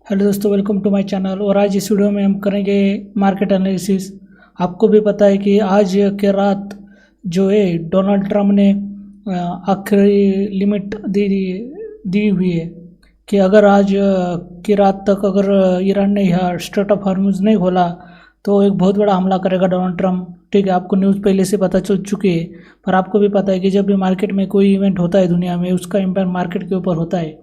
Hello दोस्तों, welcome to my channel. और आज इस वीडियो में हम करेंगे मार्केट एनालिसिस। आपको भी पता है कि आज के रात जो है डोनाल्ड ट्रम्प ने आखिरी लिमिट दी दी हुई है कि अगर आज की रात तक अगर ईरान ने यह स्ट्रेट ऑफ हॉर्मुज नहीं खोला तो एक बहुत बड़ा हमला करेगा डोनाल्ड ट्रम्प। ठीक है, आपको न्यूज़ पहले से पता चल चुकी है, पर आपको भी पता है कि जब भी मार्केट में कोई इवेंट होता है दुनिया में, उसका इम्पैक्ट मार्केट के ऊपर होता है।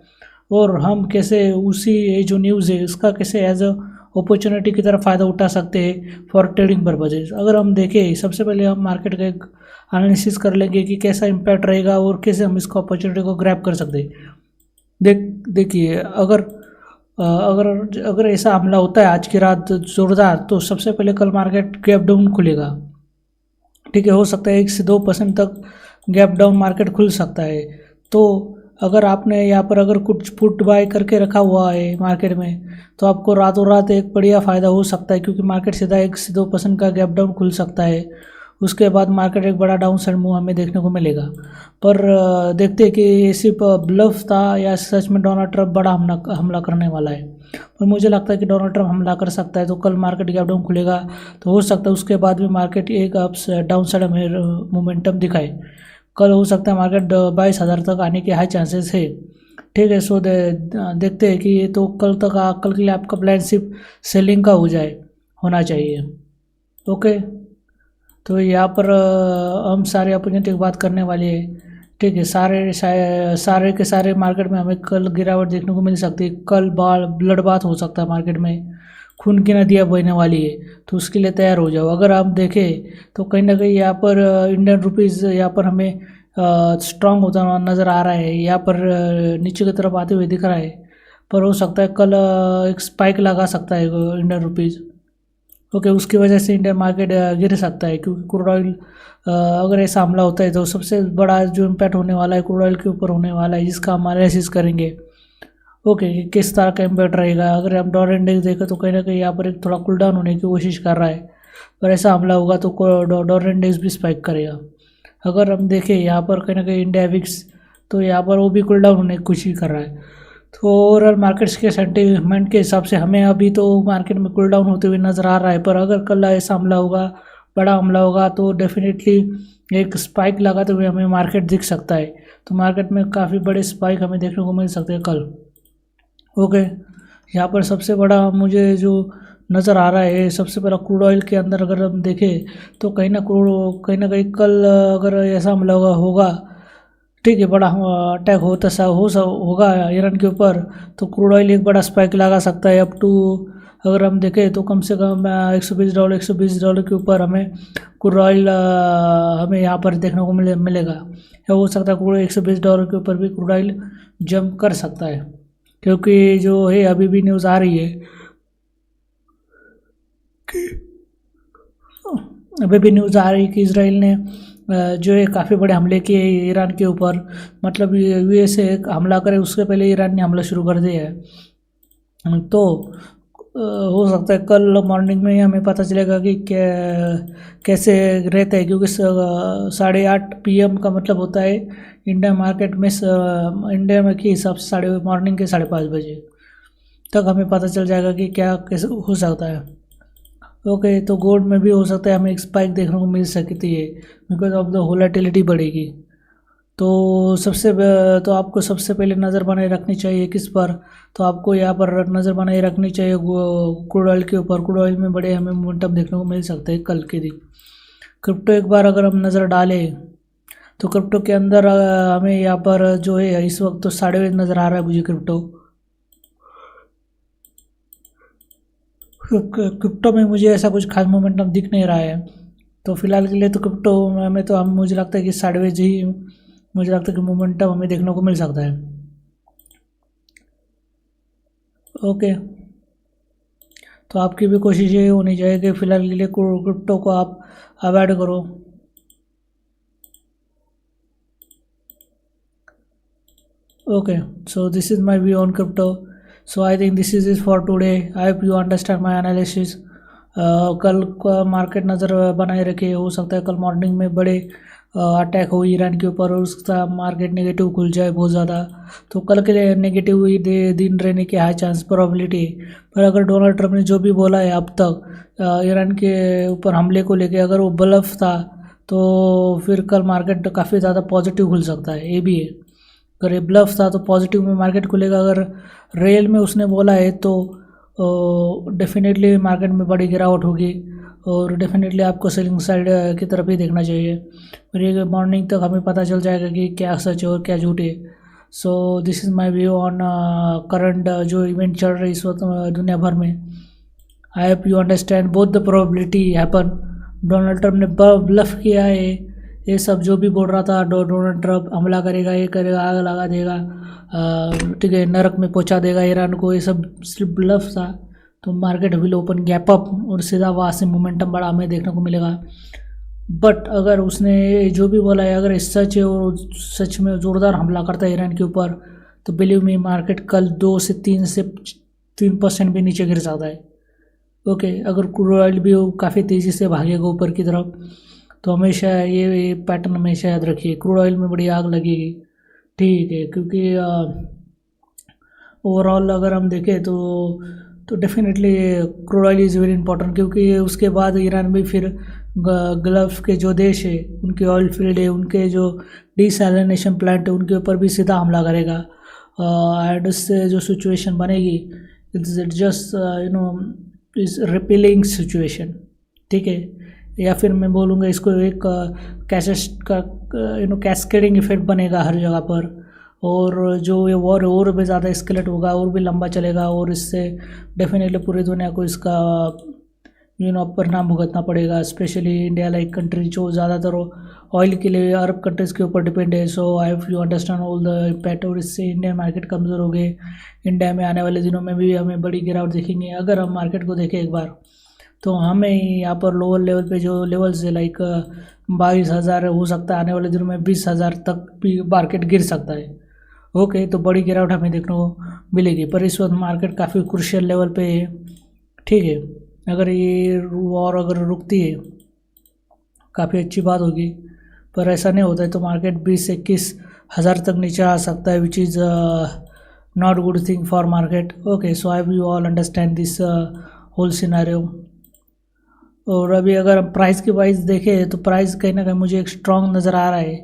और हम कैसे उसी ये जो न्यूज़ है उसका कैसे एज अ अपॉर्चुनिटी की तरफ फ़ायदा उठा सकते हैं फॉर ट्रेडिंग पर्पजेज। अगर हम देखें, सबसे पहले हम मार्केट का एक एनालिसिस कर लेंगे कि कैसा इम्पैक्ट रहेगा और कैसे हम इसको अपॉर्चुनिटी को ग्रैब कर सकते हैं। देखिए, अगर ऐसा हमला होता है आज की रात ज़ोरदार, तो सबसे पहले कल मार्केट गैप डाउन खुलेगा। ठीक है, हो सकता है 1 से 2% तक गैप डाउन मार्केट खुल सकता है। तो अगर आपने यहाँ पर अगर कुछ पुट बाय करके रखा हुआ है मार्केट में, तो आपको रातों रात एक बढ़िया फ़ायदा हो सकता है, क्योंकि मार्केट सीधा 1 से 2% का गैप डाउन खुल सकता है। उसके बाद मार्केट एक बड़ा डाउन साइड मूव हमें देखने को मिलेगा। पर देखते हैं कि ये सिर्फ ब्लफ था या सच में डोनाल्ड ट्रम्प बड़ा हमला करने वाला है। पर मुझे लगता है कि डोनाल्ड ट्रम्प हमला कर सकता है, तो कल मार्केट गैप डाउन खुलेगा। तो हो सकता है उसके बाद भी मार्केट एक अप्स डाउन साइड हमें मोमेंटम दिखाए। कल हो सकता है मार्केट 22,000 तक आने के हाई चांसेस है। ठीक है, सो देखते हैं कि ये तो कल के लिए आपका प्लान सिर्फ सेलिंग का होना चाहिए। ओके, तो यहाँ पर हम सारे अपॉर्चुनिटी की बात करने वाले हैं। ठीक है, सारे के सारे मार्केट में हमें कल गिरावट देखने को मिल सकती है। कल ब्लड बाथ हो सकता है मार्केट में, खून की नदियाँ बहने वाली है, तो उसके लिए तैयार हो जाओ। अगर आप देखें तो कहीं ना कहीं यहाँ पर इंडियन रुपीज़ यहाँ पर हमें स्ट्रांग होता हुआ नज़र आ रहा है। यहाँ पर नीचे की तरफ आते हुए दिख रहा है, पर हो सकता है कल एक स्पाइक लगा सकता है इंडियन रुपीज़। ओके, उसकी वजह से इंडियन मार्केट गिर सकता है, क्योंकि क्रूड ऑयल अगर ऐसा हमला होता है तो सबसे बड़ा जो इम्पैक्ट होने वाला है क्रूड ऑयल के ऊपर होने वाला है, जिसका हम एनालिसिस करेंगे। ओके, किस तरह का इम्पैक्ट रहेगा। अगर हम डॉलर इंडेक्स देखें तो कहीं ना कहीं यहाँ पर एक थोड़ा कूल डाउन होने की कोशिश कर रहा है, पर ऐसा हमला होगा तो डॉलर इंडेक्स भी स्पाइक करेगा। अगर हम देखें यहाँ पर कहीं ना कहीं इंडिया विक्स, तो यहाँ पर वो भी कूल डाउन होने की कोशिश कर रहा है। तो ओवरऑल मार्केट्स के सेंटीमेंट के हिसाब से हमें अभी तो मार्केट में कूल डाउन होते हुए नज़र आ रहा है, पर अगर कल ऐसा हमला होगा, बड़ा हमला होगा, तो डेफिनेटली एक स्पाइक लगाते हुए हमें मार्केट दिख सकता है। तो मार्केट में काफ़ी बड़े स्पाइक हमें देखने को मिल सकते हैं कल। ओके, यहाँ पर सबसे बड़ा मुझे जो नज़र आ रहा है, सबसे पहला क्रूड ऑयल के अंदर अगर हम देखें तो कहीं ना कहीं कल अगर ऐसा हमला होगा, ठीक है, बड़ा अटैक होगा ईरान के ऊपर, तो क्रूड ऑयल एक बड़ा स्पाइक लगा सकता है अप टू। अगर हम देखें तो कम से कम $120 के ऊपर हमें क्रूड ऑयल हमें यहाँ पर देखने को मिलेगा। या हो सकता है क्रूड $120 के ऊपर भी क्रूड ऑयल जंप कर सकता है, क्योंकि जो है अभी भी न्यूज़ आ रही है कि इसराइल ने जो है काफ़ी बड़े हमले किए ईरान के ऊपर। मतलब यूएसए हमला करे उससे पहले ईरान ने हमला शुरू कर दिया है। तो हो सकता है कल मॉर्निंग में ही हमें पता चलेगा कि कैसे रहता है, क्योंकि 8:30 PM का मतलब होता है इंडिया मार्केट में, इंडिया में के हिसाब से मॉर्निंग के 5:30 बजे तक हमें पता चल जाएगा कि क्या कैसे हो सकता है। ओके, तो गोल्ड में भी हो सकता है हमें एक स्पाइक देखने को मिल सकती है, बिकॉज ऑफ द वोलेटिलिटी बढ़ेगी। तो तो आपको सबसे पहले नज़र बनाए रखनी चाहिए किस पर, तो आपको यहाँ पर नज़र बनाए रखनी चाहिए क्रूड ऑयल के ऊपर। क्रूड ऑयल में बड़े हमें मोमेंटम देखने को मिल सकते हैं कल के दिन। क्रिप्टो एक बार अगर हम नज़र डालें तो क्रिप्टो के अंदर हमें यहाँ पर जो है इस वक्त तो 5.5 नज़र आ रहा है मुझे क्रिप्टो में मुझे ऐसा कुछ खास मोमेंटम दिख नहीं रहा है। तो फिलहाल के लिए तो क्रिप्टो में तो मुझे लगता है कि 5.5 ही मुझे लगता है कि मोमेंटम हमें देखने को मिल सकता है। ओके, तो आपकी भी कोशिश ये होनी चाहिए कि फिलहाल के लिए क्रिप्टो को आप अवॉइड करो। Okay, so this is my view on crypto. So I think this is for today. I hope you understand my analysis. कल का मार्केट नज़र बनाए रखे, हो सकता है कल मॉर्निंग में बड़े अटैक हो ईरान के ऊपर और उसका मार्केट नेगेटिव खुल जाए बहुत ज़्यादा, तो कल के लिए नेगेटिव ही दिन रहने के हाई चांस प्रोबेबिलिटी। पर अगर डोनाल्ड ट्रंप ने जो भी बोला है अब तक ईरान के ऊपर हमले को लेके, अगर वो ब्लफ था तो फिर कल मार्केट काफ़ी ज़्यादा पॉजिटिव खुल सकता है। ये भी है, अगर ये ब्लफ था तो पॉजिटिव में मार्केट खुलेगा, अगर रियल में उसने बोला है तो डेफिनेटली मार्केट में बड़ी गिरावट होगी और डेफिनेटली आपको सेलिंग साइड की तरफ ही देखना चाहिए। फिर ये मॉर्निंग तक हमें पता चल जाएगा कि क्या सच है और क्या झूठ है। So this is my view on current जो इवेंट चल रही इस वक्त दुनिया भर में। आई hope you understand both the probability happen. Donald Trump ने ब्लफ किया है, ये सब जो भी बोल रहा था डोनाल्ड ट्रंप हमला करेगा, ये करेगा, आग लगा देगा, ठीक है, नरक में पहुंचा देगा ईरान को, ये सब सिर्फ ब्लफ था। तो market will open gap up और सीधा वहाँ से मोमेंटम बड़ा हमें देखने को मिलेगा। बट अगर उसने जो भी बोला है अगर सच है और सच में ज़ोरदार हमला करता है ईरान के ऊपर, तो बिलीव मी मार्केट कल 2 से 3% भी नीचे गिर सकता है। ओके, अगर क्रूड ऑयल भी काफ़ी तेज़ी से भागेगा ऊपर की तरफ, तो हमेशा ये पैटर्न हमेशा याद रखिए, क्रूड ऑयल में बड़ी आग लगेगी, ठीक है, क्योंकि ओवरऑल अगर हम देखें तो definitely crude oil is very important, क्योंकि उसके बाद ईरान भी फिर गल्फ के जो देश है उनके ऑयल फील्ड है, उनके जो डिसैलिनेशन प्लांट है उनके ऊपर भी सीधा हमला करेगा एंड उससे जो सिचुएशन बनेगी इट्स जस्ट इस रिपेलिंग सिचुएशन, ठीक है, या फिर मैं बोलूँगा इसको एक कैस्केडिंग इफेक्ट बनेगा हर जगह पर, और जो ये वॉर और भी ज़्यादा एस्केलेट होगा और भी लंबा चलेगा और इससे डेफिनेटली पूरी दुनिया को इसका परिणाम भुगतना पड़ेगा, स्पेशली इंडिया लाइक कंट्री जो ज़्यादातर ऑयल के लिए अरब कंट्रीज़ के ऊपर डिपेंड है। So I hope you understand all the impact, और इससे इंडियन मार्केट कमज़ोर हो गए। इंडिया में आने वाले दिनों में भी हमें बड़ी गिरावट देखेंगे। अगर हम मार्केट को देखें एक बार, तो हमें यहाँ पर लोअर लेवल पे जो लेवल्स है लाइक 22,000 हो सकता है, आने वाले दिनों में 20,000 तक भी मार्केट गिर सकता है। ओके, तो बड़ी गिरावट हमें देखने को मिलेगी, पर इस वक्त मार्केट काफ़ी क्रूशियल लेवल पे है, ठीक है। अगर ये वॉर अगर रुकती है काफ़ी अच्छी बात होगी, पर ऐसा नहीं होता है तो मार्केट 20-21 हज़ार तक नीचे आ सकता है, which is not good thing for market. Okay, so I you all understand this whole scenario. और अभी अगर हम प्राइस की वाइज देखें तो प्राइस कहीं ना कहीं मुझे एक स्ट्रॉन्ग नज़र आ रहा है,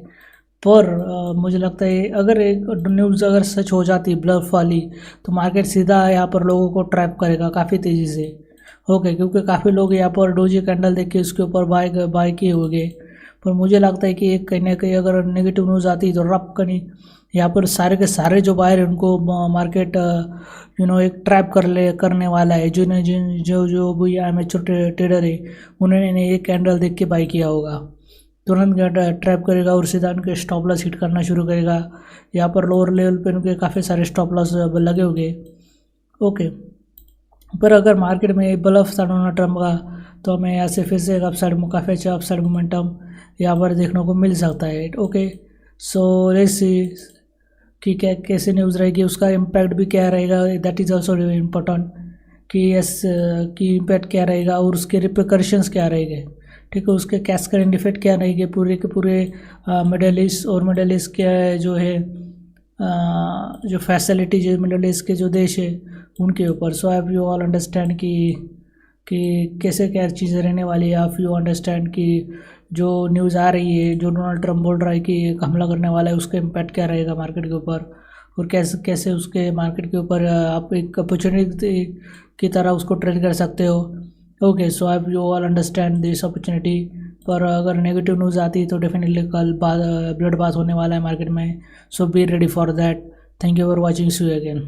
पर मुझे लगता है अगर एक न्यूज़ अगर सच हो जाती ब्लफ वाली, तो मार्केट सीधा यहाँ पर लोगों को ट्रैप करेगा काफ़ी तेज़ी से। ओके, क्योंकि काफ़ी लोग यहाँ पर डोजी कैंडल देख के उसके ऊपर बाय किए होंगे, पर मुझे लगता है कि एक कहीं ना कहीं अगर नेगेटिव न्यूज़ आती तो रब कहीं यहाँ पर सारे के सारे जो बायर हैं उनको मार्केट एक ट्रैप करने वाला है। जो भी एमेच्योर ट्रेडर है उन्होंने एक कैंडल देख के बाय किया होगा, तुरंत ट्रैप करेगा और सीधा उनके स्टॉप लॉस हिट करना शुरू करेगा। यहाँ पर लोअर लेवल पे उनके काफ़ी सारे स्टॉप लॉस लगे होंगे। ओके, पर अगर मार्केट में ब्लफ था डोनाल्ड ट्रंप का, तो हमें यहाँ से फिर से एक काफ़ी अच्छा अपसाइड मोमेंटम यहाँ पर देखने को मिल सकता है। ओके, सो लेट्स सी कि क्या कैसे न्यूज़ रहेगी, उसका इम्पैक्ट भी क्या रहेगा, दैट इज़ ऑल्सो इम्पोर्टेंट कि इम्पैक्ट क्या रहेगा और उसके रिpercussions क्या रहेंगे, ठीक है, उसके कैस्केडिंग इफेक्ट क्या रहेंगे पूरे के पूरे मिडल ईस्ट और मिडल ईस्ट के जो है जो फैसिलिटी जो मिडल ईस्ट के जो देश है उनके ऊपर। सो आई यू ऑल अंडरस्टैंड कि कैसे क्या चीज़ें रहने वाली है। आप यू अंडरस्टैंड कि जो न्यूज़ आ रही है, जो डोनाल्ड ट्रंप बोल रहा है कि हमला करने वाला है, उसका इम्पैक्ट क्या रहेगा मार्केट के ऊपर, और कैसे कैसे उसके मार्केट के ऊपर आप एक अपॉर्चुनिटी की तरह उसको ट्रेड कर सकते हो। Okay, so I you all understand this opportunity. पर अगर नेगेटिव न्यूज़ आती है तो डेफिनेटली कल ब्लड बाथ होने वाला है मार्केट में, so be ready for that. Thank you for watching, see you again.